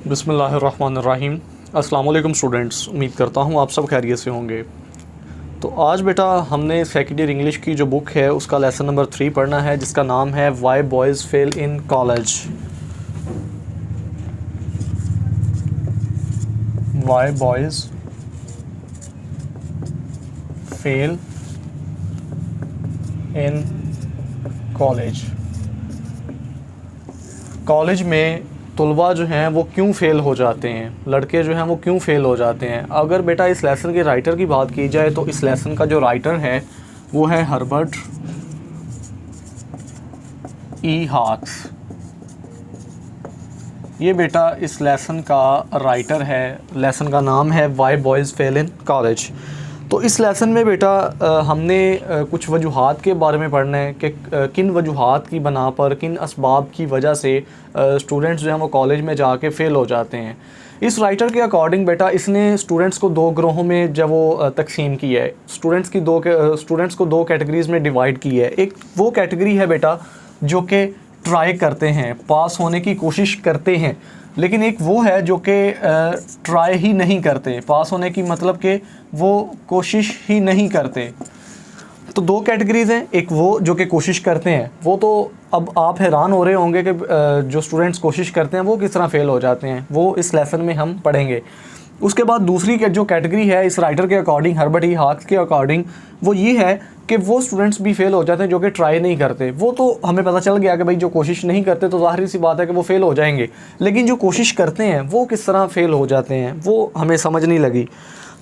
बिस्मिल्लाहिर्रहमानिर्रहीम। अस्सलाम वालेकुम स्टूडेंट्स, उम्मीद करता हूँ आप सब खैरियत से होंगे। तो आज बेटा हमने सेकेंड ईयर इंग्लिश की जो बुक है उसका लेसन नंबर 3 पढ़ना है, जिसका नाम है why boys fail in college. Why boys fail in college. College में तलबा जो हैं वो क्यों फ़ेल हो जाते हैं, लड़के जो हैं वो क्यों फ़ेल हो जाते हैं। अगर बेटा इस लेसन के राइटर की बात की जाए तो इस लेसन का जो राइटर है वो है हर्बर्ट ई हाक्स। ये बेटा इस लेसन का राइटर है। लेसन का नाम है why boys fail in college. तो इस लेसन में बेटा हमने कुछ वजूहात के बारे में पढ़ना है कि किन वजूहात की बना पर, किन असबाब की वजह से स्टूडेंट्स जो हैं वो कॉलेज में जाके फ़ेल हो जाते हैं। इस राइटर के अकॉर्डिंग बेटा इसने स्टूडेंट्स को दो ग्रोहों में जब वो तकसीम किया है। स्टूडेंट्स को दो कैटेगरीज़ में डिवाइड की है। एक वो कैटेगरी है बेटा जो कि ट्राई करते हैं, पास होने की कोशिश करते हैं, लेकिन एक वो है जो कि ट्राई ही नहीं करते। पास होने की मतलब कि वो कोशिश ही नहीं करते। तो दो कैटेगरीज़ हैं। एक वो जो कि कोशिश करते हैं, वो तो अब आप हैरान हो रहे होंगे कि जो स्टूडेंट्स कोशिश करते हैं वो किस तरह फ़ेल हो जाते हैं, वो इस लेसन में हम पढ़ेंगे। उसके बाद दूसरी जो कैटेगरी है इस राइटर के अकॉर्डिंग, हर्बर्ट ई हाक्स के अकॉर्डिंग, वो ये है कि वो स्टूडेंट्स भी फ़ेल हो जाते हैं जो कि ट्राई नहीं करते। वो तो हमें पता चल गया कि भाई जो कोशिश नहीं करते तो ज़ाहिर सी बात है कि वो फ़ेल हो जाएंगे, लेकिन जो कोशिश करते हैं वो किस तरह फ़ेल हो जाते हैं वो हमें समझ नहीं लगी।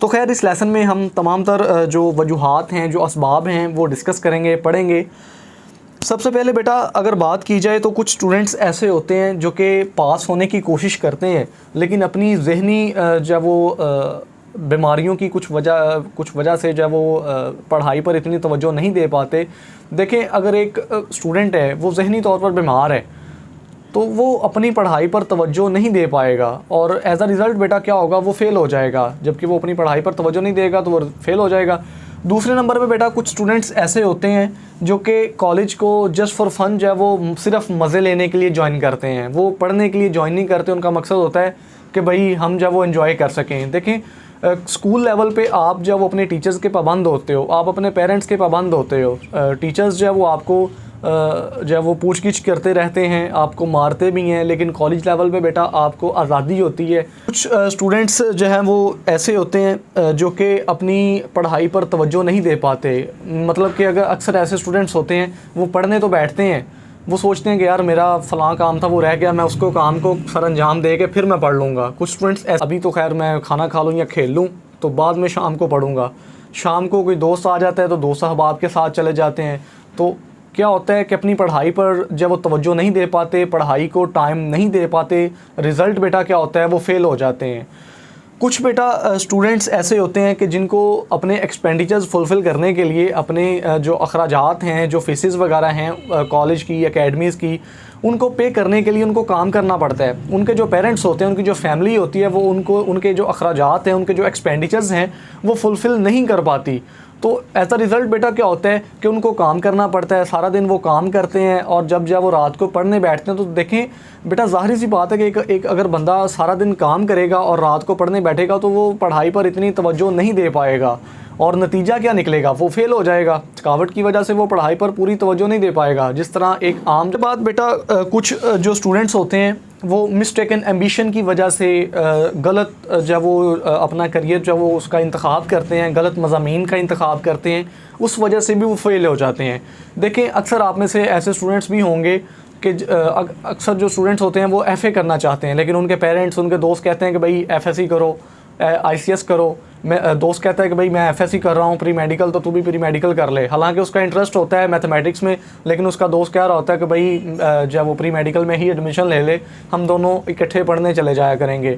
तो खैर इस लेसन में हम तमाम तर जो वजूहात हैं, जो असबाब हैं वो डिस्कस करेंगे, पढ़ेंगे। सबसे पहले बेटा अगर बात की जाए तो कुछ स्टूडेंट्स ऐसे होते हैं जो कि पास होने की कोशिश करते हैं, लेकिन अपनी ज़हनी जब वो बीमारियों की कुछ वजह से जब वो पढ़ाई पर इतनी तवज्जो नहीं दे पाते। देखें, अगर एक स्टूडेंट है वो ज़हनी तौर पर बीमार है तो वो अपनी पढ़ाई पर तवज्जो नहीं दे पाएगा और एज़ अ रिज़ल्ट बेटा क्या होगा, वो फ़ेल हो जाएगा। जबकि वो अपनी पढ़ाई पर तवज्जो नहीं देगा तो वो फ़ेल हो जाएगा। दूसरे नंबर पे बेटा कुछ स्टूडेंट्स ऐसे होते हैं जो कि कॉलेज को जस्ट फॉर फन जो है वो सिर्फ मज़े लेने के लिए ज्वाइन करते हैं। वो पढ़ने के लिए ज्वाइन नहीं करते। उनका मकसद होता है कि भाई हम जब वो एंजॉय कर सकें। देखें, स्कूल लेवल पे आप जब अपने टीचर्स के पाबंद होते हो, आप अपने पेरेंट्स के पाबंद होते हो। टीचर्स जो है वो आपको जब वो पूछ-गिछ करते रहते हैं, आपको मारते भी हैं, लेकिन कॉलेज लेवल पे बेटा आपको आज़ादी होती है। कुछ स्टूडेंट्स जो हैं वो ऐसे होते हैं जो कि अपनी पढ़ाई पर तवज्जो नहीं दे पाते। मतलब कि अगर अक्सर ऐसे स्टूडेंट्स होते हैं वो पढ़ने तो बैठते हैं, वो सोचते हैं कि यार मेरा फ़लाँ काम था वो रह गया, मैं उसको काम को सर अंजाम दे के फिर मैं पढ़ लूँगा। कुछ स्टूडेंट्स अभी तो खैर मैं खाना खा लूँ या खेल लूँ तो बाद में शाम को पढ़ूँगा। शाम को कोई दोस्त आ जाता है तो दोस्त अहबाब के साथ चले जाते हैं। तो क्या होता है कि अपनी पढ़ाई पर जब वो तवज्जो नहीं दे पाते, पढ़ाई को टाइम नहीं दे पाते, रिज़ल्ट बेटा क्या होता है वो फ़ेल हो जाते हैं। कुछ बेटा स्टूडेंट्स ऐसे होते हैं कि जिनको अपने एक्सपेंडिचर्स फुलफ़िल करने के लिए अपने जो अखराजात हैं, जो फ़ीसेस वगैरह हैं कॉलेज की, एकेडमीज़ की, उनको पे करने के लिए उनको काम करना पड़ता है। उनके जो पेरेंट्स होते हैं, उनकी जो फैमिली होती है, वो उनको उनके जो अखराजात हैं, उनके जो एक्सपेंडिचर्स हैं वो फुलफ़िल नहीं कर पाती। तो एज़ अ रिज़ल्ट बेटा क्या होता है कि उनको काम करना पड़ता है। सारा दिन वो काम करते हैं और जब वो रात को पढ़ने बैठते हैं तो देखें बेटा ज़ाहिर सी बात है कि एक अगर बंदा सारा दिन काम करेगा और रात को पढ़ने बैठेगा तो वो पढ़ाई पर इतनी तवज्जो नहीं दे पाएगा और नतीजा क्या निकलेगा, वो फ़ेल हो जाएगा। थकावट की वजह से वो पढ़ाई पर पूरी तवज्जो नहीं दे पाएगा। जिस तरह एक आम बात बेटा कुछ जो स्टूडेंट्स होते हैं वो मिस्टेकन एम्बिशन की वजह से गलत जब वो अपना करियर जब वो उसका इंतखाब करते हैं, गलत मज़ामीन का इंतखाब करते हैं, उस वजह से भी वो फ़ेल हो जाते हैं। देखें, अक्सर आप में से ऐसे स्टूडेंट्स भी होंगे कि अक्सर जो स्टूडेंट्स होते हैं वो एफ़ए करना चाहते हैं, लेकिन उनके पेरेंट्स, उनके दोस्त कहते हैं कि भाई एफएससी करो, आईसीएस करो। दोस्त कहता है कि भाई मैं एफएससी कर रहा हूँ, प्री मेडिकल, तो तू भी प्री मेडिकल कर ले। हालांकि उसका इंटरेस्ट होता है मैथमेटिक्स में, लेकिन उसका दोस्त कह रहा होता है कि भाई जब वो प्री मेडिकल में ही एडमिशन ले ले, हम दोनों इकट्ठे पढ़ने चले जाया करेंगे।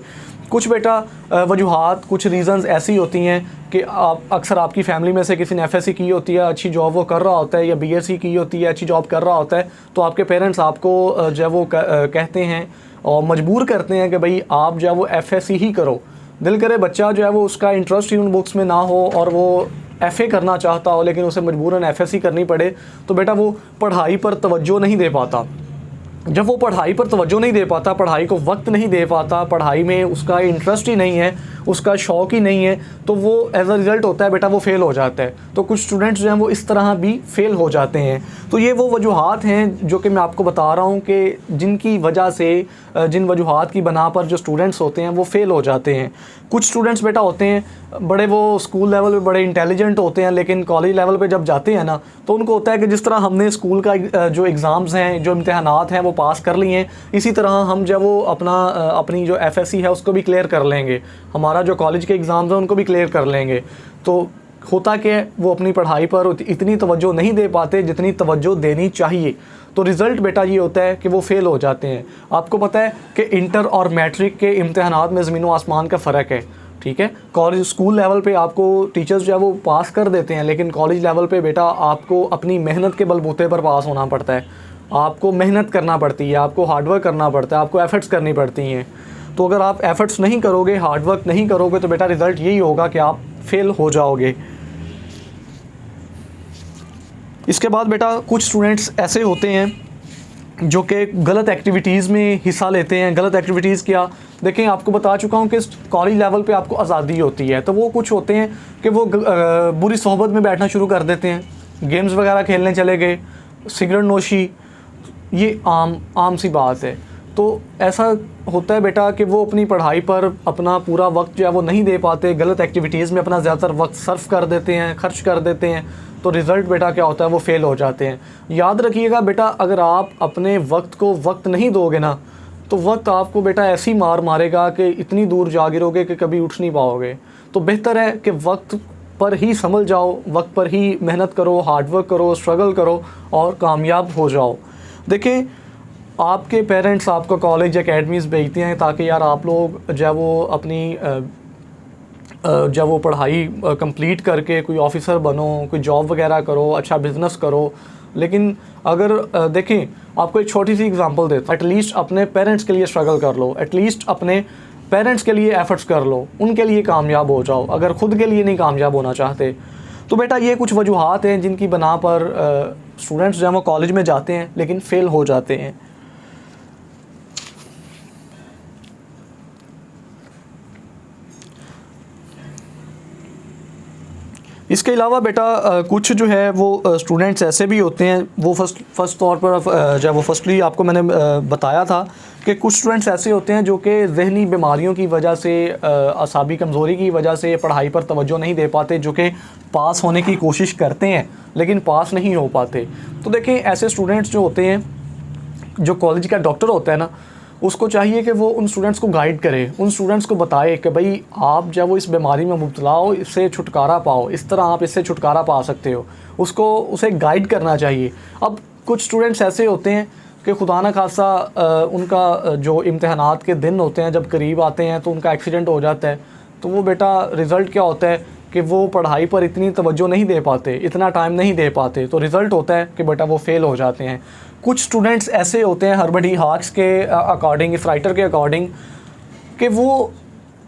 कुछ बेटा वजूहात, कुछ रीज़न्स ऐसी होती हैं कि आप अक्सर आपकी फ़ैमिली में से किसी ने एफएससी की होती है, अच्छी जॉब वो कर रहा होता है, या बीएससी की होती है, अच्छी जॉब कर रहा होता है, तो आपके पेरेंट्स आपको जब वो कहते हैं और मजबूर करते हैं कि भाई आप जो है वो एफएससी ही करो। दिल करे बच्चा जो है वो उसका इंटरेस्ट ही उन बुक्स में ना हो और वो एफ़ए करना चाहता हो, लेकिन उसे मजबूरन एफएससी करनी पड़े, तो बेटा वो पढ़ाई पर तवज्जो नहीं दे पाता। जब वो पढ़ाई पर तवज्जो नहीं दे पाता, पढ़ाई को वक्त नहीं दे पाता, पढ़ाई में उसका इंटरेस्ट ही नहीं है, उसका शौक़ ही नहीं है, तो वो एज अ रिज़ल्ट होता है बेटा वो फ़ेल हो जाता है। तो कुछ स्टूडेंट्स जो हैं वो इस तरह भी फ़ेल हो जाते हैं। तो ये वो वजूहात हैं जो कि मैं आपको बता रहा हूँ कि जिनकी वजह से, जिन वजूहात की बना पर जो स्टूडेंट्स होते हैं वो फ़ेल हो जाते हैं। कुछ स्टूडेंट्स बेटा होते हैं बड़े, वो स्कूल लेवल पे बड़े इंटेलिजेंट होते हैं, लेकिन कॉलेज लेवल पे जब जाते हैं ना, तो उनको होता है कि जिस तरह हमने स्कूल का जो एग्ज़ाम्स हैं, जो इम्तिहानात हैं वो पास कर लिए हैं, इसी तरह हम जब वो अपनी जो FSC है उसको भी क्लियर कर लेंगे, हमारा जो कॉलेज के एग्ज़ाम्स हैं उनको भी क्लियर कर लेंगे। तो होता क्या, वो अपनी पढ़ाई पर इतनी तवज्जो नहीं दे पाते जितनी तवज्जो देनी चाहिए। तो रिज़ल्ट बेटा ये होता है कि वो फ़ेल हो जाते हैं। आपको पता है कि इंटर और मैट्रिक के इम्तिहानात में ज़मीन व आसमान का फ़र्क है, ठीक है। कॉलेज स्कूल लेवल पे आपको टीचर्स जो है वो पास कर देते हैं, लेकिन कॉलेज लेवल पे बेटा आपको अपनी मेहनत के बलबूते पर पास होना पड़ता है। आपको मेहनत करना पड़ती है, आपको हार्डवर्क करना पड़ता है, आपको एफ़र्ट्स करनी पड़ती हैं। तो अगर आप एफ़र्ट्स नहीं करोगे, हार्डवर्क नहीं करोगे, तो बेटा रिज़ल्ट यही होगा कि आप फ़ेल हो जाओगे। इसके बाद बेटा कुछ स्टूडेंट्स ऐसे होते हैं जो कि गलत एक्टिविटीज़ में हिस्सा लेते हैं। गलत एक्टिविटीज़ क्या, देखें आपको बता चुका हूँ कि कॉलेज लेवल पे आपको आज़ादी होती है, तो वो कुछ होते हैं कि वो बुरी सोहबत में बैठना शुरू कर देते हैं, गेम्स वगैरह खेलने चले गए, सिगरेट नोशी, ये आम सी बात है। तो ऐसा होता है बेटा कि वो अपनी पढ़ाई पर अपना पूरा वक्त जो है वो नहीं दे पाते, गलत एक्टिविटीज़ में अपना ज़्यादातर वक्त सर्फ कर देते हैं, खर्च कर देते हैं। तो रिज़ल्ट बेटा क्या होता है, वो फ़ेल हो जाते हैं। याद रखिएगा बेटा, अगर आप अपने वक्त को वक्त नहीं दोगे ना, तो वक्त आपको बेटा ऐसी मार मारेगा कि इतनी दूर जा गिरोगे कि कभी उठ नहीं पाओगे। तो बेहतर है कि वक्त पर ही संभल जाओ, वक्त पर ही मेहनत करो, हार्डवर्क करो, स्ट्रगल करो और कामयाब हो जाओ। देखें, आपके पेरेंट्स आपको कॉलेज एकेडमीज़ भेजते हैं ताकि यार आप लोग जब वो अपनी जब वो पढ़ाई कंप्लीट करके कोई ऑफ़िसर बनो, कोई जॉब वगैरह करो, अच्छा बिज़नेस करो। लेकिन अगर देखें, आपको एक छोटी सी एग्जांपल देता हूँ, एटलीस्ट अपने पेरेंट्स के लिए स्ट्रगल कर लो, एटलीस्ट अपने पेरेंट्स के लिए एफ़र्ट्स कर लो, उनके लिए कामयाब हो जाओ, अगर ख़ुद के लिए नहीं कामयाब होना चाहते। तो बेटा ये कुछ वजूहात हैं जिनकी बना पर स्टूडेंट्स जब वो कॉलेज में जाते हैं लेकिन फ़ेल हो जाते हैं। इसके अलावा बेटा कुछ जो है वो स्टूडेंट्स ऐसे भी होते हैं, वो फ़र्स्ट तौर पर जब वो फर्स्टली आपको मैंने बताया था कि कुछ स्टूडेंट्स ऐसे होते हैं जो कि ज़हनी बीमारियों की वजह से, असाबी कमज़ोरी की वजह से पढ़ाई पर तवज्जो नहीं दे पाते, जो कि पास होने की कोशिश करते हैं लेकिन पास नहीं हो पाते। तो देखें, ऐसे स्टूडेंट्स जो होते हैं, जो कॉलेज का डॉक्टर होता है ना, उसको चाहिए कि वो उन स्टूडेंट्स को गाइड करे, उन स्टूडेंट्स को बताए कि भाई आप जब वो इस बीमारी में मुब्तला हो, इससे छुटकारा पाओ, इस तरह आप इससे छुटकारा पा सकते हो, उसे गाइड करना चाहिए। अब कुछ स्टूडेंट्स ऐसे होते हैं कि खुदा न खासा उनका जो इम्तिहानात के दिन होते हैं जब करीब आते हैं तो उनका एक्सीडेंट हो जाता है। तो वो बेटा रिज़ल्ट क्या होता है कि वो पढ़ाई पर इतनी तवज्जो नहीं दे पाते, इतना टाइम नहीं दे पाते। तो रिज़ल्ट होता है कि बेटा वो फ़ेल हो जाते हैं। कुछ स्टूडेंट्स ऐसे होते हैं हर्बर्ट ई हाक्स के अकॉर्डिंग, इस राइटर के अकॉर्डिंग, कि वो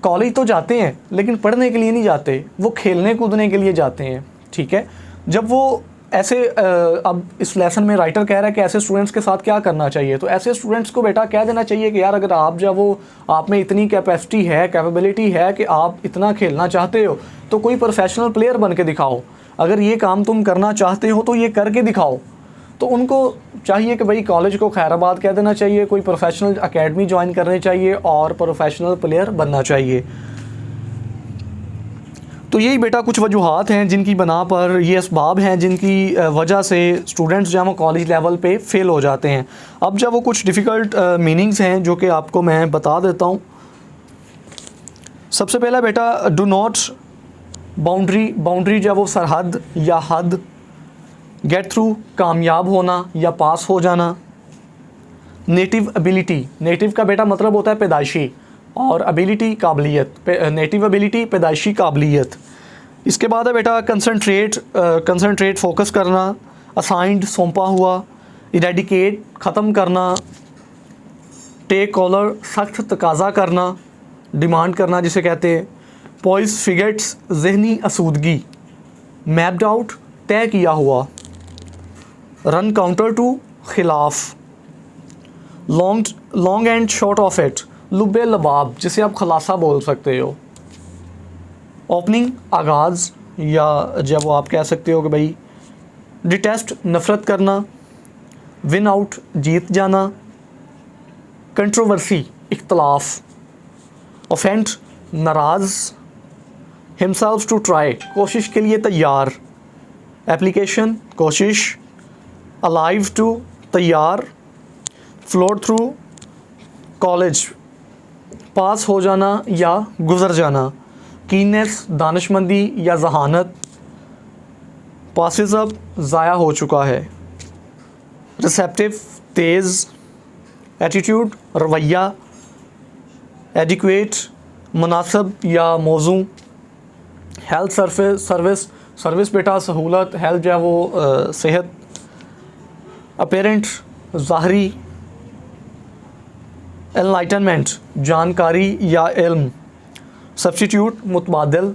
कॉलेज तो जाते हैं लेकिन पढ़ने के लिए नहीं जाते, वो खेलने कूदने के लिए जाते हैं, ठीक है। जब वो ऐसे अब इस लेसन में राइटर कह रहा है कि ऐसे स्टूडेंट्स के साथ क्या करना चाहिए। तो ऐसे स्टूडेंट्स को बेटा कह देना चाहिए कि यार अगर आप जब वो आप में इतनी कैपेसिटी है, कैपेबिलिटी है कि आप इतना खेलना चाहते हो, तो कोई प्रोफेशनल प्लेयर बन के दिखाओ। अगर ये काम तुम करना चाहते हो तो ये करके दिखाओ। तो उनको चाहिए कि भाई कॉलेज को खैराबाद कह देना चाहिए, कोई प्रोफेशनल एकेडमी ज्वाइन करनी चाहिए और प्रोफेशनल प्लेयर बनना चाहिए। तो यही बेटा कुछ वजूहात हैं जिनकी बना पर, ये असबाब हैं जिनकी वजह से स्टूडेंट्स जब वो कॉलेज लेवल पे फ़ेल हो जाते हैं। अब जब वो कुछ डिफ़िकल्ट मीनिंग्स हैं जो कि आपको मैं बता देता हूँ। सबसे पहला बेटा डू नॉट, बाउंड्री जब वो सरहद या हद, गेट थ्रू कामयाब होना या पास हो जाना। नेटिव एबिलिटी, नेटिव का बेटा मतलब होता है पैदाइशी, और एबिलिटी काबिलियत, नेटिव एबिलिटी पैदाइशी काबिलियत। इसके बाद है बेटा कंसंट्रेट फोकस करना, असाइंड सौंपा हुआ, इरेडिकेट ख़त्म करना, टेक कॉलर सख्त तकाजा करना, डिमांड करना जिसे कहते हैं, पॉइज फिगेट्स जहनी आसूदगी, मैप्ड आउट तय किया हुआ, रन काउंटर टू खिलाफ। Long and short of it, लुब्बे लबाब, जिसे आप खलासा बोल सकते हो। ओपनिंग आगाज़, या जब वो आप कह सकते हो कि भाई डिटेस्ट नफ़रत करना, विन आउट जीत जाना, कंट्रोवर्सी इख्तलाफ, ऑफेंड नाराज़, हिमसेल्फ टू ट्राई कोशिश के लिए तैयार, एप्लीकेशन कोशिश, अलाइव टू तैयार, फ्लोट थ्रू कॉलेज पास हो जाना या गुज़र जाना, कीनेस दानिशमंदी या जहानत, पासिस अब ज़ाया हो चुका है, रिसेप्टिव तेज़, एटीट्यूड रवैया, एडिक्वेट मुनासिब या मौजू, हेल्थ सर्विस बेटा सहूलत, हेल्थ जो है वो सेहत, अपेरेंट ज़ाहरी, एनलाइटनमेंट जानकारी या इल्म, सब्स्टिट्यूट मुतबादिल,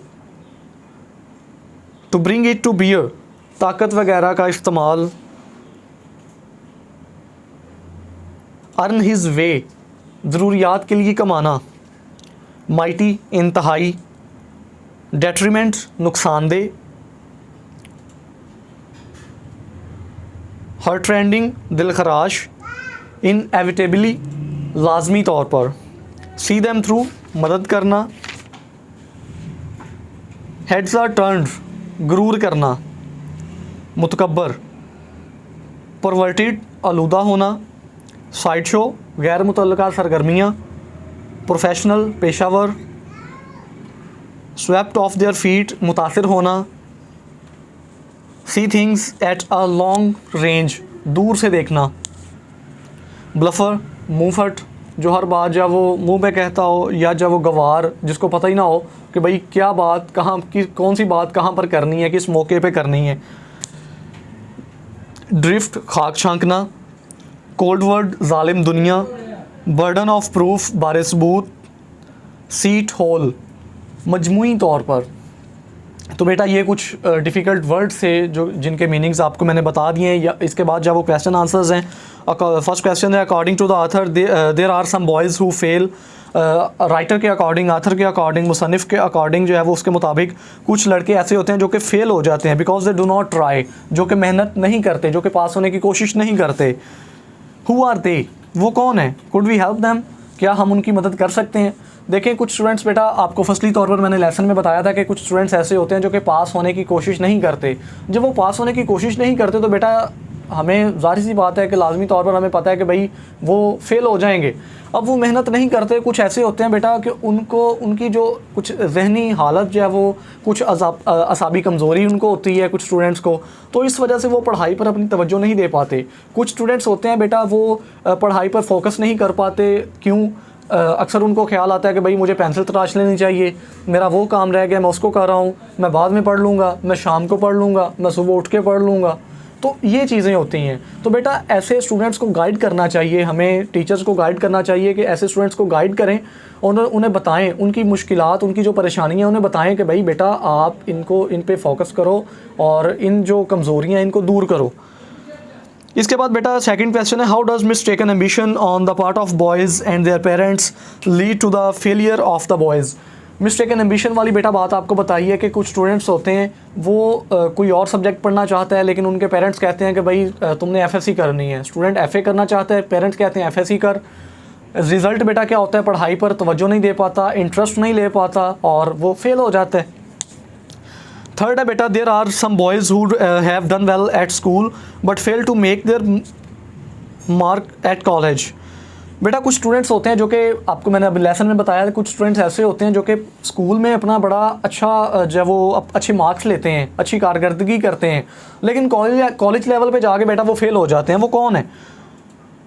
to bring it to bear ताकत वगैरह का इस्तेमाल, अर्न हिज वे ज़रूरियात के लिए कमाना, माइटी इंतहाई, डेट्रीमेंट नुकसानदेह, हर ट्रेंडिंग दिल खराश, इनएविटेबली लाजमी तौर पर, सी देम थ्रू मदद करना, हेड्स आर टर्न्ड गुरूर करना, मुतकब्बर, परवर्टेड आलूदा होना, साइड शो गैर मुतल्लका सरगर्मियाँ, प्रोफेशनल पेशावर, स्वेप्ट ऑफ देयर फीट मुतासिर होना, see things at a long range दूर से देखना, ब्लफर मुँहफट, जो हर बात जब वो मुंह पे कहता हो, या जब वो गवार जिसको पता ही ना हो कि भाई क्या बात कहाँ की, कौन सी बात कहाँ पर करनी है, किस मौके पे करनी है, ड्रिफ्ट खाक छांकना, कोल्ड वर्ड जालिम दुनिया, बर्डन ऑफ प्रूफ बारे सबूत, सीट होल मजमूई तौर पर। तो बेटा ये कुछ डिफ़िकल्ट वर्ड्स थे जो जिनके मीनिंग्स आपको मैंने बता दिए हैं। या इसके बाद जब वो क्वेश्चन आंसर्स हैं, फर्स्ट क्वेश्चन है according to the author there are some boys who fail, writer के अकॉर्डिंग, आथर के अकॉर्डिंग, मुसन्निफ़ के अकॉर्डिंग जो है वो उसके मुताबिक कुछ लड़के ऐसे होते हैं जो कि फ़ेल हो जाते हैं because they do not try, जो कि मेहनत नहीं करते, जो कि पास होने की कोशिश नहीं करते। हु आर दे, वो कौन है? कुड वी हेल्प दैम, क्या हम उनकी मदद कर सकते हैं? देखें कुछ स्टूडेंट्स बेटा, आपको फर्स्टली तौर पर मैंने लेसन में बताया था कि कुछ स्टूडेंट्स ऐसे होते हैं जो कि पास होने की कोशिश नहीं करते। जब वो पास होने की कोशिश नहीं करते तो बेटा हमें ज़ाहिर सी बात है कि लाजमी तौर पर हमें पता है कि भाई वो फेल हो जाएंगे। अब वो मेहनत नहीं करते, कुछ ऐसे होते हैं बेटा कि उनको उनकी जो कुछ जहनी हालत जो है वो कुछ असाबी कमज़ोरी उनको होती है कुछ स्टूडेंट्स को, तो इस वजह से वो पढ़ाई पर अपनी तवज्जो नहीं दे पाते। कुछ स्टूडेंट्स होते हैं बेटा वो पढ़ाई पर फोकस नहीं कर पाते। क्यों? अक्सर उनको ख्याल आता है कि भाई मुझे पेंसिल तराश लेनी चाहिए, मेरा वो काम रह गया, मैं उसको कर रहा हूँ, मैं बाद में पढ़ लूँगा, मैं शाम को पढ़ लूँगा, मैं सुबह उठ के पढ़ लूँगा। तो ये चीज़ें होती हैं। तो बेटा ऐसे स्टूडेंट्स को गाइड करना चाहिए, हमें टीचर्स को गाइड करना चाहिए कि ऐसे स्टूडेंट्स को गाइड करें और उन्हें बताएं उनकी मुश्किलात, उनकी जो परेशानियाँ, उन्हें बताएं कि भाई बेटा आप इन पे फोकस करो और इन जो कमज़ोरियाँ इनको दूर करो। इसके बाद बेटा सेकंड क्वेश्चन है, how does mistaken ambition on the part of boys and their parents lead to the failure of the boys. Mistaken ambition वाली बेटा बात आपको बताइए कि कुछ स्टूडेंट्स होते हैं वो कोई और सब्जेक्ट पढ़ना चाहता है लेकिन उनके पेरेंट्स कहते हैं कि भाई तुमने एफएससी करनी है। स्टूडेंट एफए करना चाहता है, पेरेंट्स कहते हैं एफएससी कर। रिज़ल्ट बेटा क्या होता है, पढ़ाई पर तवज्जो नहीं दे पाता, इंटरेस्ट नहीं ले पाता और वो फेल हो जाता है। थर्ड है बेटा, there are some boys who have done well at school but fail to make their mark at college. बेटा कुछ स्टूडेंट्स होते हैं जो कि आपको मैंने अभी लेसन में बताया, कुछ स्टूडेंट्स ऐसे होते हैं जो कि स्कूल में अपना बड़ा अच्छा जो वो अच्छे मार्क्स लेते हैं, अच्छी कारकर्दगी करते हैं, लेकिन कॉलेज लेवल पे जाके बेटा वो फेल हो जाते हैं। वो कौन है?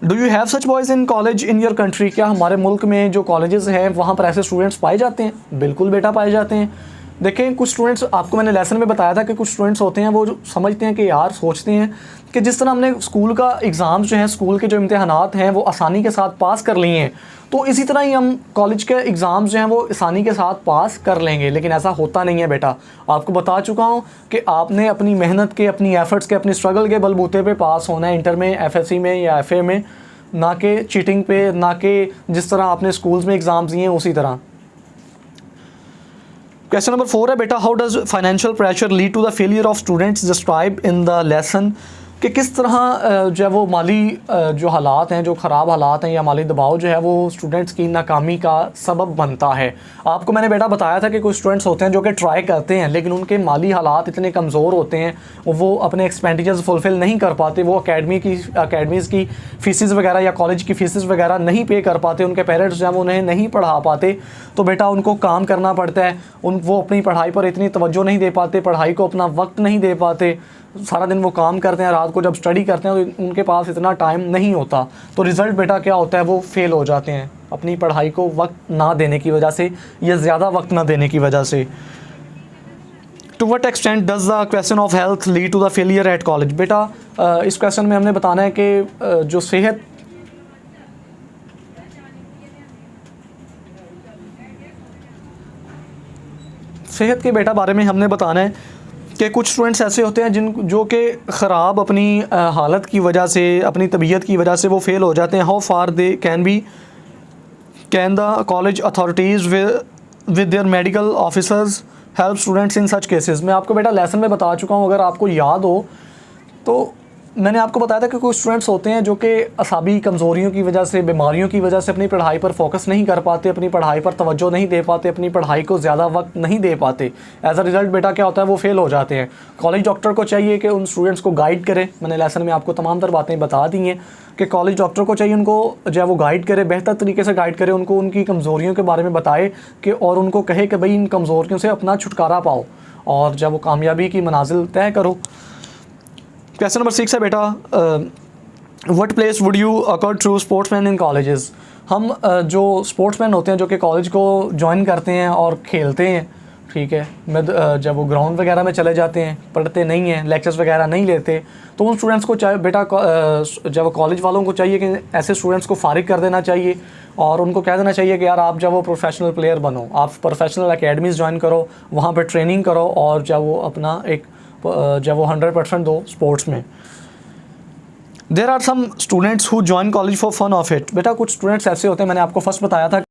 Do you have such boys in college in your country? क्या हमारे मुल्क में जो कॉलेजेस हैं वहाँ पर ऐसे स्टूडेंट्स पाए जाते हैं? बिल्कुल बेटा पाए जाते हैं। देखें कुछ स्टूडेंट्स, आपको मैंने लेसन में बताया था कि कुछ स्टूडेंट्स होते हैं वो जो समझते हैं कि यार सोचते हैं कि जिस तरह हमने स्कूल का एग्ज़ाम्स जो हैं, स्कूल के जो इम्तिहानात हैं वो आसानी के साथ पास कर लिए हैं, तो इसी तरह ही हम कॉलेज के एग्ज़ाम्स जो हैं वो आसानी के साथ पास कर लेंगे। लेकिन ऐसा होता नहीं है बेटा। आपको बता चुका हूँ कि आपने अपनी मेहनत के, अपनी एफ़र्ट्स के, अपनी स्ट्रगल के बलबूते पे पास होना है। इंटर में, एफएससी में या एफए में ना कि चीटिंग पे, ना कि जिस तरह आपने स्कूल्स में एग्ज़ाम्स दिए हैं उसी तरह। क्वेश्चन नंबर 4 है बेटा, how does financial pressure lead to the failure of students describe in the lesson, कि किस तरह जो है वो माली जो हालात हैं, जो ख़राब हालात हैं या माली दबाव जो है वो स्टूडेंट्स की नाकामी का सबब बनता है। आपको मैंने बेटा बताया था कि कुछ स्टूडेंट्स होते हैं जो कि ट्राई करते हैं लेकिन उनके माली हालात इतने कमज़ोर होते हैं, वो अपने एक्सपेंडिचर्स फुलफ़िल नहीं कर पाते, वो अकेडमीज़ की फ़ीसिस वगैरह या कॉलेज की फ़ीसिस वगैरह नहीं पे कर पाते, उनके पेरेंट्स जो हैं वो उन्हें नहीं पढ़ा पाते, तो बेटा उनको काम करना पड़ता है। वो अपनी पढ़ाई पर इतनी तवज्जो नहीं दे पाते, पढ़ाई को अपना वक्त नहीं दे पाते, सारा दिन वो काम करते हैं, रात को जब स्टडी करते हैं तो उनके पास इतना टाइम नहीं होता, तो रिज़ल्ट बेटा क्या होता है, वो फेल हो जाते हैं अपनी पढ़ाई को वक्त ना देने की वजह से या ज़्यादा वक्त ना देने की वजह से। To what extent does the question of health lead to the failure at college, बेटा इस क्वेश्चन में हमने बताना है कि जो सेहत के बेटा बारे में हमने बताना है कि कुछ स्टूडेंट्स ऐसे होते हैं जो कि ख़राब अपनी हालत की वजह से, अपनी तबीयत की वजह से वो फेल हो जाते हैं। How far they can the college authorities with their medical officers help students in such cases. मैं आपको बेटा लेसन में बता चुका हूँ, अगर आपको याद हो तो मैंने आपको बताया था कि कुछ स्टूडेंट्स होते हैं जो कि असाबी कमज़ोरियों की वजह से, बीमारियों की वजह से अपनी पढ़ाई पर फोकस नहीं कर पाते, अपनी पढ़ाई पर तवज्जो नहीं दे पाते, अपनी पढ़ाई को ज़्यादा वक्त नहीं दे पाते। एज अ रिज़ल्ट बेटा क्या होता है, वो फेल हो जाते हैं। कॉलेज डॉक्टर को चाहिए कि उन स्टूडेंट्स को गाइड करे, मैंने लेसन में आपको तमाम तर बातें बता दी हैं कि कॉलेज डॉक्टर को चाहिए उनको जो है वो गाइड करे, बेहतर तरीके से गाइड करे, उनको उनकी कमज़ोरियों के बारे में बताए कि और उनको कहे कि भाई इन कमज़ोरियों से अपना छुटकारा पाओ और जब वो कामयाबी की मनाजिल तय करो। क्वेश्चन नंबर 6 है बेटा, what place would you accord to sportsman in colleges. हम जो स्पोर्ट्समैन होते हैं जो कि कॉलेज को ज्वाइन करते हैं और खेलते हैं, ठीक है, जब वो ग्राउंड वगैरह में चले जाते हैं, पढ़ते नहीं हैं, लेक्चर्स वगैरह नहीं लेते, तो उन स्टूडेंट्स को चाहिए बेटा जब कॉलेज वालों को चाहिए कि ऐसे स्टूडेंट्स को फारिग कर देना चाहिए और उनको कह देना चाहिए कि यार आप जब वो प्रोफेशनल प्लेयर बनो, आप प्रोफेशनल अकेडमीज़ ज्वाइन करो, वहाँ पर ट्रेनिंग करो और जब वो अपना जब वो 100% दो स्पोर्ट्स में। There are some students who join college for fun of it. बेटा कुछ स्टूडेंट्स ऐसे होते हैं, मैंने आपको फर्स्ट बताया था